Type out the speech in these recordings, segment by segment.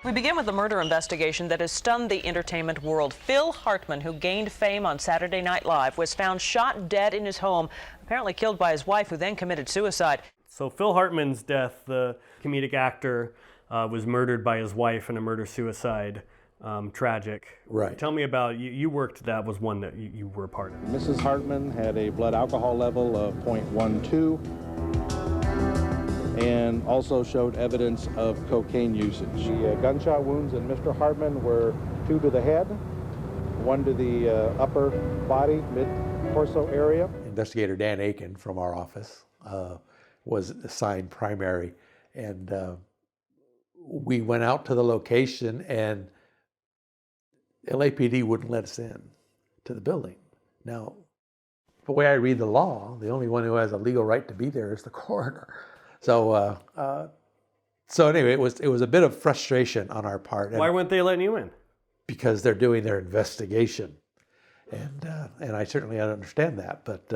We begin with a murder investigation that has stunned the entertainment world. Phil Hartman, who gained fame on Saturday Night Live, was found shot dead in his home, apparently killed by his wife, who then committed suicide. So Phil Hartman's death, the comedic actor, was murdered by his wife in a murder-suicide. Tragic. Right. Tell me about, you worked, that was one that you were a part of. Mrs. Hartman had a blood alcohol level of 0.12 and also showed evidence of cocaine usage. The gunshot wounds in Mr. Hartman were 2 to the head, 1 to the upper body, mid-torso area. Investigator Dan Aiken from our office was assigned primary, and we went out to the location, and LAPD wouldn't let us in to the building. Now, the way I read the law, the only one who has a legal right to be there is the coroner. So, so anyway, it was a bit of frustration on our part. Why weren't they letting you in? Because they're doing their investigation, and I certainly understand that. But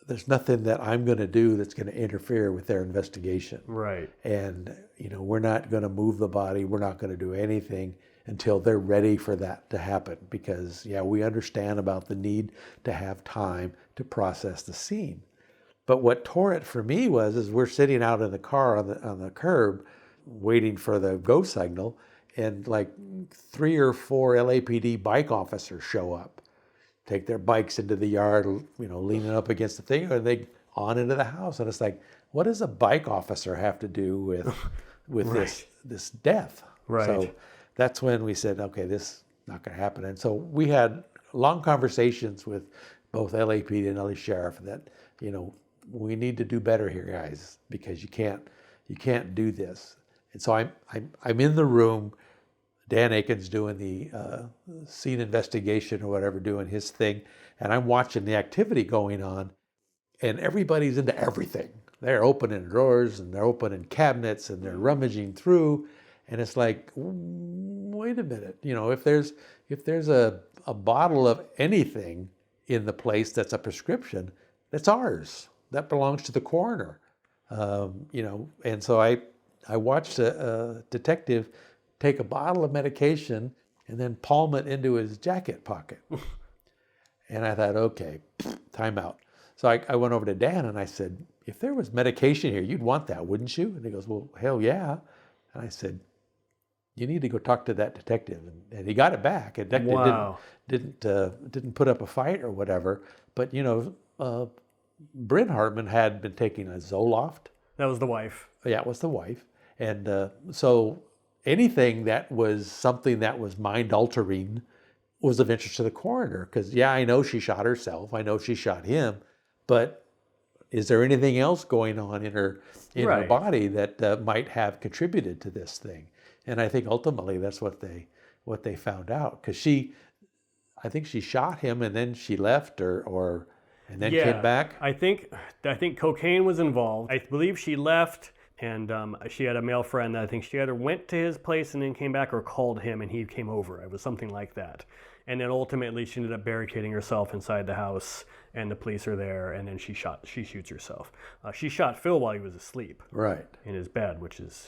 there's nothing that I'm going to do that's going to interfere with their investigation. Right. And we're not going to move the body. We're not going to do anything until they're ready for that to happen. Because we understand about the need to have time to process the scene. But what tore it for me is we're sitting out in the car on the curb, waiting for the go signal, and like 3 or 4 LAPD bike officers show up, take their bikes into the yard, leaning up against the thing, and they on into the house. And it's like, what does a bike officer have to do with Right. this death? Right. So that's when we said, okay, this is not going to happen. And so we had long conversations with both LAPD and LA Sheriff that, we need to do better here, guys, because you can't do this. And so I'm in the room. Dan Aiken's doing the scene investigation or whatever, doing his thing, and I'm watching the activity going on, and everybody's into everything. They're opening drawers and they're opening cabinets and they're rummaging through, and it's like, wait a minute, if there's a bottle of anything in the place that's a prescription, that's ours. That belongs to the coroner, and so I watched a detective take a bottle of medication and then palm it into his jacket pocket. And I thought, okay, time out. So I went over to Dan and I said, if there was medication here, you'd want that, wouldn't you? And he goes, well, hell yeah. And I said, you need to go talk to that detective. And he got it back. And detective Wow. didn't put up a fight or whatever. But, Bryn Hartman had been taking a Zoloft. That was the wife. Yeah, it was the wife. And so anything that was something that was mind-altering was of interest to the coroner. Because, I know she shot herself. I know she shot him. But is there anything else going on in her Right. body that might have contributed to this thing? And I think ultimately that's what they found out. Because I think she shot him and then she left and then came back. I think cocaine was involved. I believe she left, and she had a male friend that I think she either went to his place and then came back, or called him and he came over. It was something like that. And then ultimately she ended up barricading herself inside the house, and the police are there, and then she shoots herself. She shot Phil while he was asleep. Right. In his bed, which is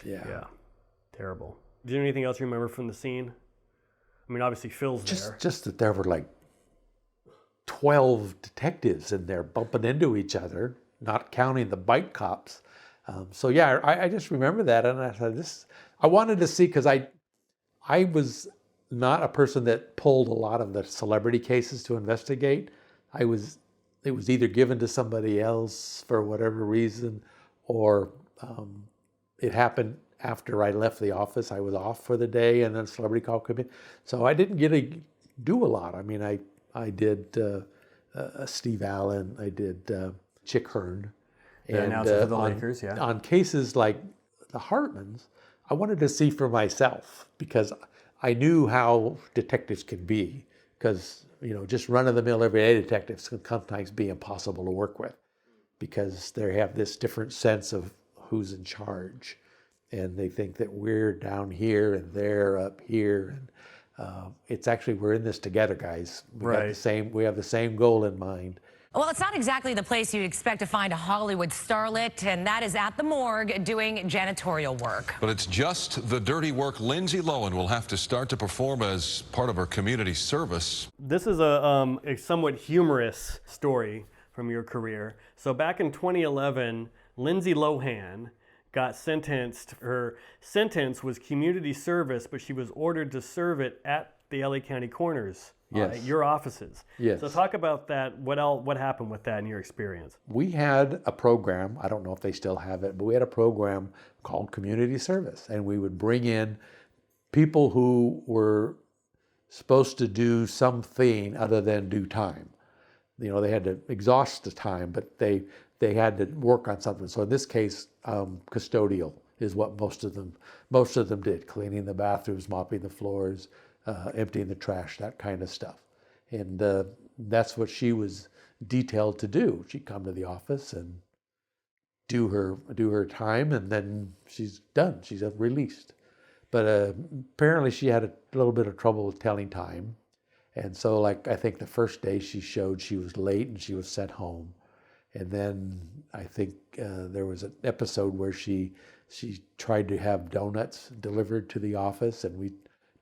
terrible. Is there anything else you remember from the scene? I mean, obviously Phil's there. Just that there were like 12 detectives in there bumping into each other, not counting the bike cops. I just remember that, and I thought I wanted to see, because I was not a person that pulled a lot of the celebrity cases to investigate. It was either given to somebody else for whatever reason, or it happened after I left the office. I was off for the day, and then a celebrity call came in. So I didn't get to do a lot. I mean, I did Steve Allen, I did Chick Hearn. The announcer for the Lakers, yeah. On cases like the Hartmans, I wanted to see for myself, because I knew how detectives can be. Because, just run-of-the-mill everyday detectives can sometimes be impossible to work with, because they have this different sense of who's in charge. And they think that we're down here and they're up here. And it's actually, we're in this together, guys. We have the same goal in mind. Well, it's not exactly the place you'd expect to find a Hollywood starlet, and that is at the morgue doing janitorial work. But it's just the dirty work Lindsay Lohan will have to start to perform as part of her community service. This is a somewhat humorous story from your career. So back in 2011, Lindsay Lohan got sentenced. Her sentence was community service, but she was ordered to serve it at the LA County Coroner's. Yes. At your offices. Yes. So talk about that. What happened with that in your experience? We had a program, I don't know if they still have it, but we had a program called community service, and we would bring in people who were supposed to do something other than do time. You know, they had to exhaust the time, but they had to work on something. So in this case, custodial is what most of them did: cleaning the bathrooms, mopping the floors, emptying the trash, that kind of stuff. And that's what she was detailed to do. She'd come to the office and do her time, and then she's done. She's released. But apparently she had a little bit of trouble with telling time. And so, like, I think the first day she showed, she was late and she was sent home. And then I think there was an episode where she tried to have donuts delivered to the office, and we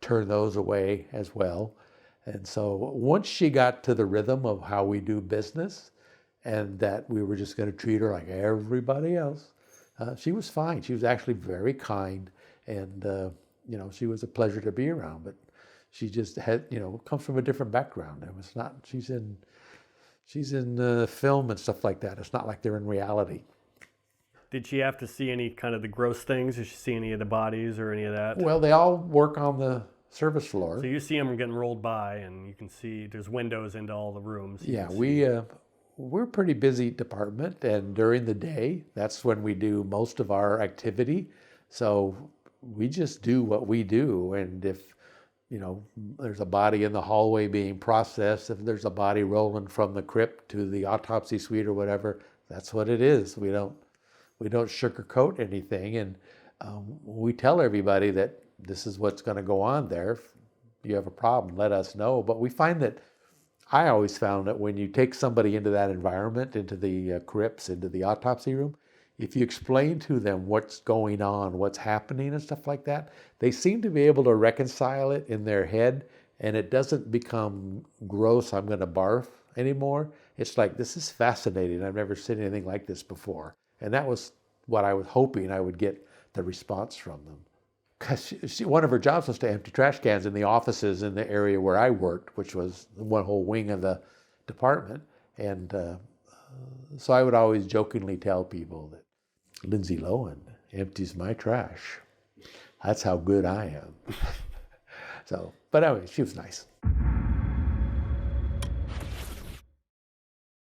turned those away as well. And so once she got to the rhythm of how we do business, and that we were just going to treat her like everybody else, she was fine. She was actually very kind, and you know, she was a pleasure to be around. But she just had, you know, comes from a different background. It was not. She's in film and stuff like that. It's not like they're in reality. Did she have to see any kind of the gross things? Did she see any of the bodies or any of that? Well, they all work on the service floor. So you see them getting rolled by, and you can see there's windows into all the rooms. Yeah, we're a pretty busy department, and during the day, that's when we do most of our activity. So we just do what we do, and if, you know, there's a body in the hallway being processed, if there's a body rolling from the crypt to the autopsy suite or whatever, that's what it is. We don't sugarcoat anything, and we tell everybody that this is what's going to go on there. If you have a problem, let us know. But we find that, I always found that when you take somebody into that environment, into the crypts, into the autopsy room, if you explain to them what's going on, what's happening and stuff like that, they seem to be able to reconcile it in their head, and it doesn't become gross, I'm going to barf anymore. It's like, this is fascinating. I've never seen anything like this before. And that was what I was hoping I would get the response from them. Because one of her jobs was to empty trash cans in the offices in the area where I worked, which was one whole wing of the department. And so I would always jokingly tell people that Lindsay Lohan empties my trash. That's how good I am. So, but anyway, she was nice.